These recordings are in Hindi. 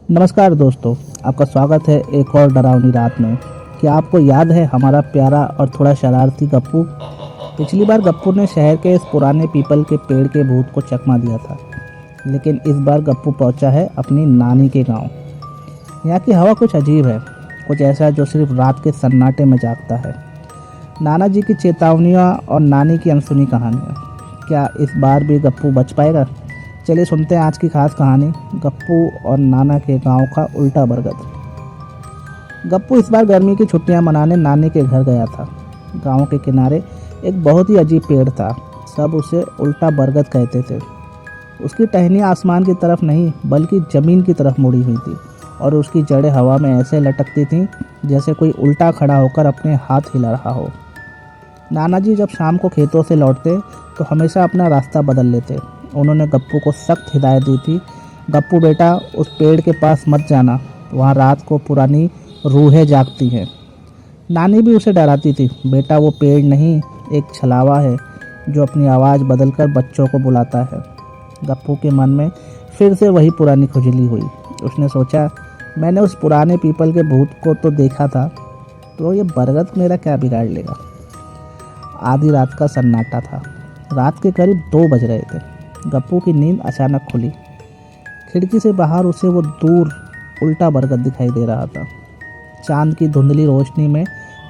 नमस्कार दोस्तों, आपका स्वागत है एक और डरावनी रात में। क्या आपको याद है हमारा प्यारा और थोड़ा शरारती गप्पू? पिछली बार गप्पू ने शहर के इस पुराने पीपल के पेड़ के भूत को चकमा दिया था, लेकिन इस बार गप्पू पहुंचा है अपनी नानी के गांव। यहाँ की हवा कुछ अजीब है, कुछ ऐसा जो सिर्फ रात के सन्नाटे में जागता है। नाना जी की चेतावनियाँ और नानी की अनसुनी कहानियाँ। क्या इस बार भी गप्पू बच पाएगा? चलिए सुनते हैं आज की खास कहानी, गप्पू और नाना के गांव का उल्टा बरगद। गप्पू इस बार गर्मी की छुट्टियां मनाने नानी के घर गया था। गांव के किनारे एक बहुत ही अजीब पेड़ था, सब उसे उल्टा बरगद कहते थे। उसकी टहनी आसमान की तरफ नहीं बल्कि ज़मीन की तरफ मुड़ी हुई थी और उसकी जड़ें हवा में ऐसे लटकती थीं जैसे कोई उल्टा खड़ा होकर अपने हाथ हिला रहा हो। नाना जी जब शाम को खेतों से लौटते तो हमेशा अपना रास्ता बदल लेते। उन्होंने गप्पू को सख्त हिदायत दी थी, गप्पू बेटा उस पेड़ के पास मत जाना, वहाँ रात को पुरानी रूहें जागती हैं। नानी भी उसे डराती थी, बेटा वो पेड़ नहीं एक छलावा है जो अपनी आवाज़ बदलकर बच्चों को बुलाता है। गप्पू के मन में फिर से वही पुरानी खुजली हुई। उसने सोचा, मैंने उस पुराने पीपल के भूत को तो देखा था, तो ये बरगद मेरा क्या बिगाड़ लेगा। आधी रात का सन्नाटा था, रात के करीब 2 बज रहे थे। गप्पू की नींद अचानक खुली। खिड़की से बाहर उसे वो दूर उल्टा बरगद दिखाई दे रहा था। चांद की धुंधली रोशनी में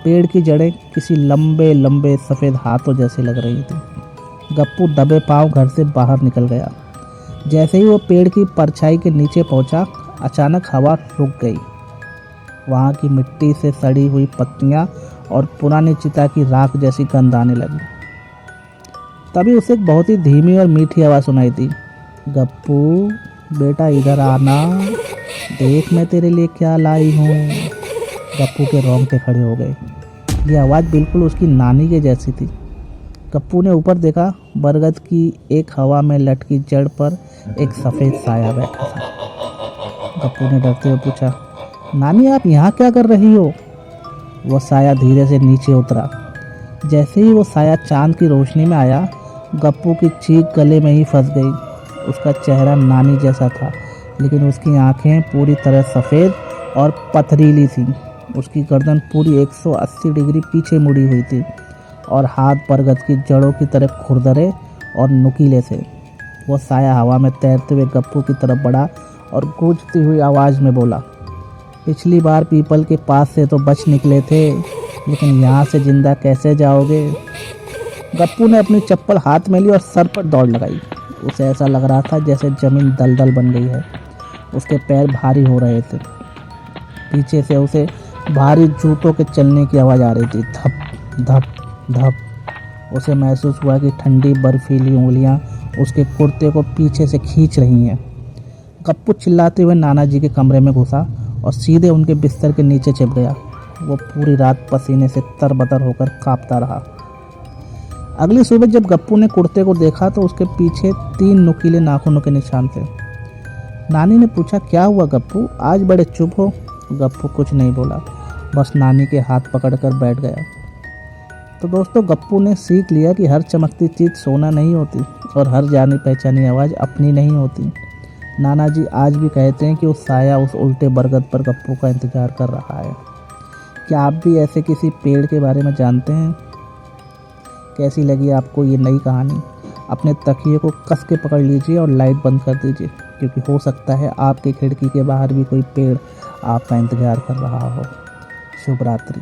पेड़ की जड़ें किसी लंबे लंबे सफ़ेद हाथों जैसी लग रही थी। गप्पू दबे पांव घर से बाहर निकल गया। जैसे ही वो पेड़ की परछाई के नीचे पहुंचा, अचानक हवा रुक गई। वहाँ की मिट्टी से सड़ी हुई पत्तियाँ और पुरानी चिता की राख जैसी गंध आने लगी। तभी उसे एक बहुत ही धीमी और मीठी आवाज़ सुनाई दी, गप्पू बेटा इधर आना, देख मैं तेरे लिए क्या लाई हूँ। गप्पू के रोंगटे खड़े हो गए। ये आवाज़ बिल्कुल उसकी नानी के जैसी थी। गप्पू ने ऊपर देखा, बरगद की एक हवा में लटकी जड़ पर एक सफ़ेद साया बैठा था। गप्पू ने डरते हुए पूछा, नानी आप यहाँ क्या कर रही हो? वो साया धीरे से नीचे उतरा। जैसे ही वो साया चांद की रोशनी में आया, गप्पू की चीख गले में ही फंस गई। उसका चेहरा नानी जैसा था, लेकिन उसकी आंखें पूरी तरह सफ़ेद और पथरीली थीं। उसकी गर्दन पूरी 180 डिग्री पीछे मुड़ी हुई थी और हाथ बरगद की जड़ों की तरह खुरदरे और नुकीले थे। वो साया हवा में तैरते हुए गप्पू की तरफ बढ़ा और गूंजती हुई आवाज़ में बोला, पिछली बार पीपल के पास से तो बच निकले थे, लेकिन यहाँ से जिंदा कैसे जाओगे? गप्पू ने अपनी चप्पल हाथ में ली और सर पर दौड़ लगाई। उसे ऐसा लग रहा था जैसे ज़मीन दलदल बन गई है। उसके पैर भारी हो रहे थे। पीछे से उसे भारी जूतों के चलने की आवाज़ आ रही थी, धप धप धप। उसे महसूस हुआ कि ठंडी बर्फीली उंगलियां उसके कुर्ते को पीछे से खींच रही हैं। गप्पू चिल्लाते हुए नाना जी के कमरे में घुसा और सीधे उनके बिस्तर के नीचे छिप गया। वो पूरी रात पसीने से तरबतर होकर कांपता रहा। अगली सुबह जब गप्पू ने कुर्ते को देखा तो उसके पीछे 3 नुकीले नाखूनों के निशान थे। नानी ने पूछा, क्या हुआ गप्पू, आज बड़े चुप हो? गप्पू कुछ नहीं बोला, बस नानी के हाथ पकड़कर बैठ गया। तो दोस्तों, गप्पू ने सीख लिया कि हर चमकती चीज़ सोना नहीं होती और हर जानी पहचानी आवाज़ अपनी नहीं होती। नाना जी आज भी कहते हैं कि उस साया उस उल्टे बरगद पर गप्पू का इंतज़ार कर रहा है। क्या आप भी ऐसे किसी पेड़ के बारे में जानते हैं? कैसी लगी आपको ये नई कहानी? अपने तकिए को कस के पकड़ लीजिए और लाइट बंद कर दीजिए, क्योंकि हो सकता है आपकी खिड़की के बाहर भी कोई पेड़ आपका इंतज़ार कर रहा हो। शुभ रात्रि।